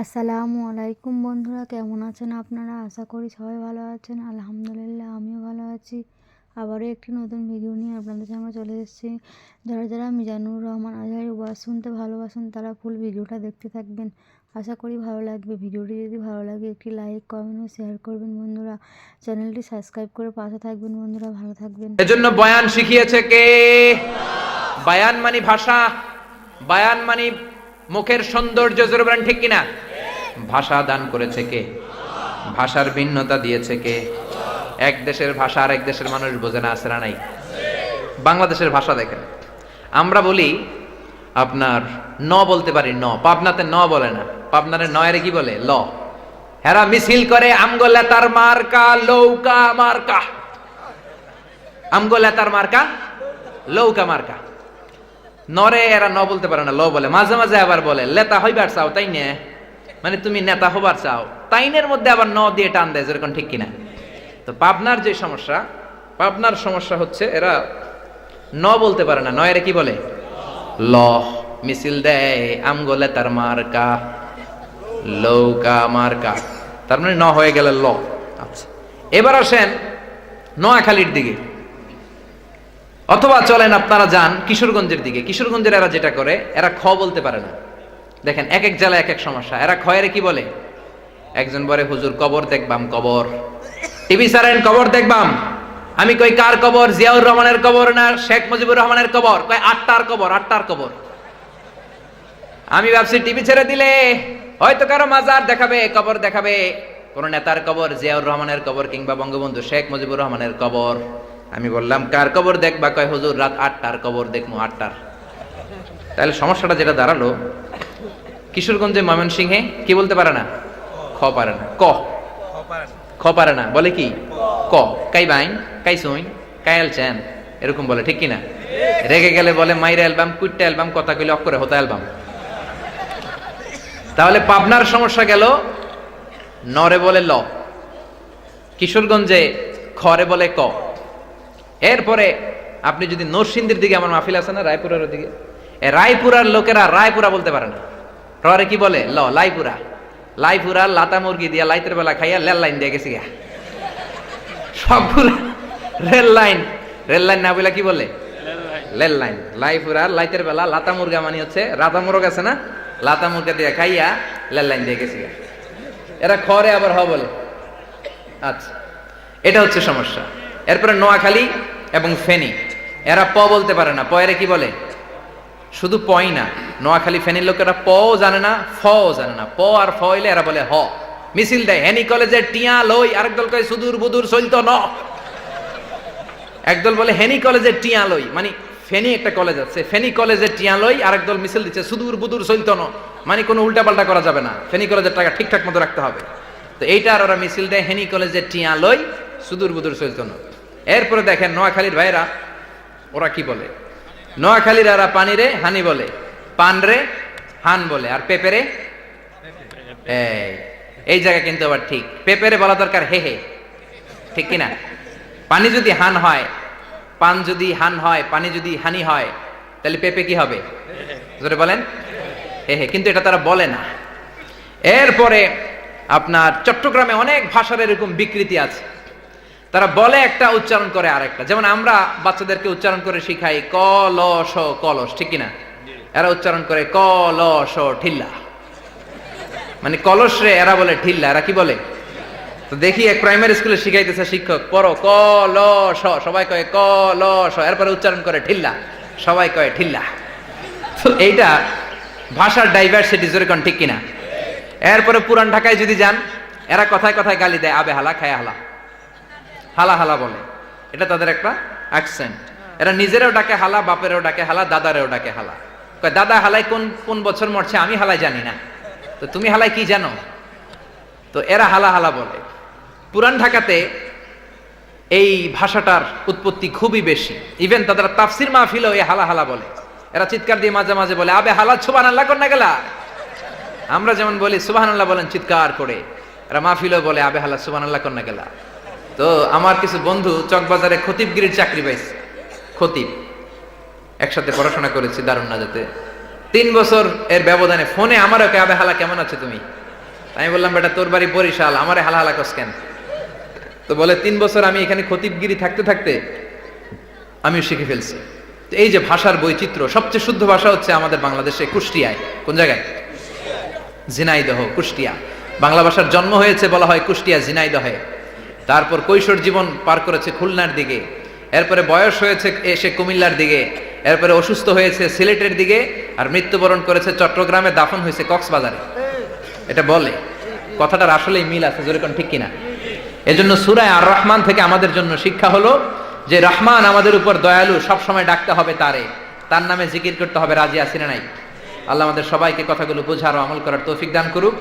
আসসালামু আলাইকুম বন্ধুরা, কেমন আছেন আপনারা? আশা করি সবাই ভালো আছেন। আলহামদুলিল্লাহ আমিও ভালো আছি। আবারও একটি নতুন ভিডিও নিয়ে আপনাদের সামনে চলে এসেছি। যারা মিজানুর রহমান আজহারীর ওয়াজ শুনতে ভালোবাসেন তারা ফুল ভিডিওটা দেখতে থাকবেন। আশা করি ভালো লাগবে। ভিডিওটি যদি ভালো লাগে একটি লাইক, কমেন্ট ও শেয়ার করবেন বন্ধুরা। চ্যানেলটি সাবস্ক্রাইব করে পাশে থাকবেন বন্ধুরা। ভালো থাকবেন। এজন্য বয়ান শিখিয়েছে কে? বয়ান মানে ভাষা, বয়ান মানে মুখের সৌন্দর্য। জোরে বলেন ঠিক কিনা? ভাষা দান করেছে কে? ভাষার ভিন্নতা দিয়েছে কে? এক দেশের ভাষা আর এক দেশের মানুষ বোঝে না, আছে না নাই? বাংলাদেশের ভাষা দেখেন, আমরা বলি আপনার ন বলতে পারি ন, পাবনাতে ন বলে না, পাবনারে নয়ের কি বলে? ল। হেরা মিছিল করে আমগো লেতার মার্কা লৌকা মার্কা, আমগো লেতার মার্কা লৌকা মার্কা। নরে এরা ন বলতে পারে না, ল বলে। মাঝে মাঝে আবার বলে লেতা হইবার চাও তাই নে, মানে তুমি নেতা হবার চাও, তাইনের মধ্যে আবার ন দিয়ে টান দেয়। যেরকম ঠিক কিনা? তো পাবনার যে সমস্যা, পাবনার সমস্যা হচ্ছে এরা ন বলতে পারে না, নয়ের কি বলে? ল। মিছিল দেয় আমগো লেতার মার্কা লৌকা মার্কা, তার মানে ন হয়ে গেল ল। আচ্ছা, এবার আসেন নোয়াখালীর দিকে, অথবা চলেন আপনারা যান কিশোরগঞ্জের দিকে। কিশোরগঞ্জের এরা যেটা করে, এরা খ বলতে পারে না। দেখেন এক এক জেলায় এক এক সমস্যা। এরা খয়ের কি বলে? একজন বলে হুজুর কবর দেখবাম, কবর টিভি সারেন কবর দেখবাম। আমি কই কার কবর? জিয়াউর রহমানের কবর না শেখ মুজিবুর রহমানের কবর? কয় আটটার কবর, আটটার কবর। আমি ভাবছি টিভি ছেড়ে দিলে হয়তো কারো মাজার দেখাবে, কবর দেখাবে, কোন নেতার কবর, জিয়াউর রহমানের কবর কিংবা বঙ্গবন্ধু শেখ মুজিবুর রহমানের কবর। আমি বললাম কার কবর দেখবা? কয় হুজুর রাত 8টার কবর দেখবো, 8টার। তাহলে সমস্যাটা যেটা দাঁড়ালো, কিশোরগঞ্জে ময়মনসিংহে কি বলতে পারে না? খ পারে না, ক খ পারে না, বলে কি? ক। কাই বাইন, কাই সুইন, কাই আলছেন, এরকম বলে ঠিক কিনা? রেগে গেলে বলে মাইরা অ্যালবাম, কুইটটা অ্যালবাম, কথা কইলে অক্ষরে হতা অ্যালবাম। তাহলে পাবনার সমস্যা গেল, নরে বলে ল, কিশোরগঞ্জে খরে বলে ক। এরপরে আপনি যদি নরসিংদীর দিকে, আমার মাহফিল আছে না রায়পুরের দিকে, রায়পুরার লোকেরা রায়পুরা বলতে পারে না, ররে কি বলে? ল। লাইপুরা, লাইপুরা লাতা মুরগি দিয়া লাইতের বেলা খাইয়া লেল লাইন দিয়ে গেছি গা, সবগুলা রেল লাইন। রেল লাইন না বলে কি বলে? লেল লাইন। লাইপুরা লাইতের বেলা লাতা মুরগা মানে হচ্ছে রাতা মুরগ আছে না, লাতা মুরগা দিয়ে খাইয়া লেল লাইন দিয়ে গেছি গা। এরা খরে আবার হ বলে। আচ্ছা, এটা হচ্ছে সমস্যা। এরপরে নোয়াখালী এবং ফেনী, এরা প বলতে পারে না, প এর কি বলে? শুধু পই না, নোয়াখালী ফেনীর লোকেরা প জানে না, ফ জানে না। প আর ফ হইলে এরা বলে হ। মিছিল দেয় হেনি কলেজের টিয়া লই, আরেক দল কয় সুদূর বুদুর চলতো ন। একদল বলে হেনি কলেজের টিয়া লই, মানে ফেনী একটা কলেজ আছে, ফেনী কলেজের টিয়া লই, আরেক দল মিছিল দিচ্ছে সুদূর বুদুর চলতো ন, মানে কোনো উল্টা পাল্টা করা যাবে না, ফেনী কলেজের টাকা ঠিকঠাক মতো রাখতে হবে। তো এইটার ওরা মিছিল দেয় হেনি কলেজের টিয়া লই, সুদূর বুদুর চলতো ন। এরপরে দেখেন নোয়াখালীর ভাইরা ওরা কি বলে? নোয়াখালীর এরা পানিরে হানি বলে, পানরে হান বলে, আর পেপেরে এই জায়গা কিন্তু আবার ঠিক, পেপেরে বলা দরকার হে হে, ঠিক কিনা? পানি যদি হান হয়, পান যদি হান হয়, পানি যদি হানি হয়, তাহলে পেপে কি হবে? জোরে বলেন হে হে। কিন্তু এটা তারা বলে না। এরপরে আপনার চট্টগ্রামে অনেক ভাষার এরকম বিকৃতি আছে, তারা বলে একটা, উচ্চারণ করে আরেকটা। যেমন আমরা বাচ্চাদেরকে উচ্চারণ করে শিখাই ক ল স কলস, ঠিক কিনা? এরা উচ্চারণ করে ক ল স ঠিল্লা, মানে কলস রে এরা বলে ঠিল্লা। এরা কি বলে? তো দেখি এক প্রাইমারি স্কুলে শিখাইতেছে শিক্ষক, পড়ো ক ল স, সবাই কয় ক ল স, এরপরে উচ্চারণ করে ঠিল্লা, সবাই কয় ঠিল্লা। তো এইটা ভাষার ডাইভার্সিটি, জোরে কোন ঠিক কিনা? এরপরে পুরান ঢাকায় যদি যান, এরা কথায় কথায় গালি দেয়, আবে হালা, খায় হালা, হালা হালা বলে। এটা তাদের একটা অ্যাকসেন্ট। এরা নিজেরাও ডাকে হালা, বাপেরও ডাকে হালা, দাদারেও ডাকে হালা। কয় দাদা হালাই কোন কোন বছর মরছে, আমি হালাই জানি না, তো তুমি হালাই কি জানো? তো এরা হালা হালা বলে। পুরান ঢাকাতে এই ভাষাটার উৎপত্তি খুবই বেশি। ইভেন তাদের তাফসির মাহফিলেও এই হালা হালা বলে। এরা চিৎকার দিয়ে মাঝে মাঝে বলে আবে হালা সুবহানাল্লাহ কর না গেলা। আমরা যেমন বলি সুবহানাল্লাহ বলেন চিৎকার করে, এরা মাহফিলেও বলে আবে হালা সুবহানাল্লাহ কর না গেলা। তো আমার কিছু বন্ধু চকবাজারে খতিবগিরির চাকরি পাইছে, খতিব, একসাথে পড়াশোনা করেছি দারুন নাজাতে। 3 বছর এর ব্যবধানে ফোনে আমারও কে আবে হালা কেমন আছে তুমি, আমি বললাম বেটা তোর বাড়ি বরিশাল, আমারে হালাহালা কস কেন? তো বলে 3 বছর আমি এখানে খতিবগিরি থাকতে থাকতে আমিও শিখে ফেলছি। তো এই যে ভাষার বৈচিত্র্য, সবচেয়ে শুদ্ধ ভাষা হচ্ছে আমাদের বাংলাদেশে কুষ্টিয়ায়। কোন জায়গায়? ঝিনাইদহ, কুষ্টিয়া। বাংলা ভাষার জন্ম হয়েছে বলা হয় কুষ্টিয়া, ঝিনাইদহে। তারপর কৈশোর জীবন পার করেছে খুলনার দিকে, এরপরে বয়স হয়েছে এসে কুমিল্লার দিকে, এরপরে অসুস্থ হয়েছে সিলেটের দিকে, আর মৃত্যুবরণ করেছে চট্টগ্রামে, দাফন হয়েছে কক্সবাজারে। এটা বলে, কথাটার আসলেই মিল আছে, যেরকম ঠিক কিনা? এজন্য সূরা আর রহমান থেকে আমাদের জন্য শিক্ষা হলো যে রহমান আমাদের উপর দয়ালু, সব সময় ডাকতে হবে তারে, তার নামে জিকির করতে হবে। রাজি আছি না নাই? আল্লাহ আমাদের সবাইকে কথাগুলো বোঝার ও আমল করার তৌফিক দান করুক।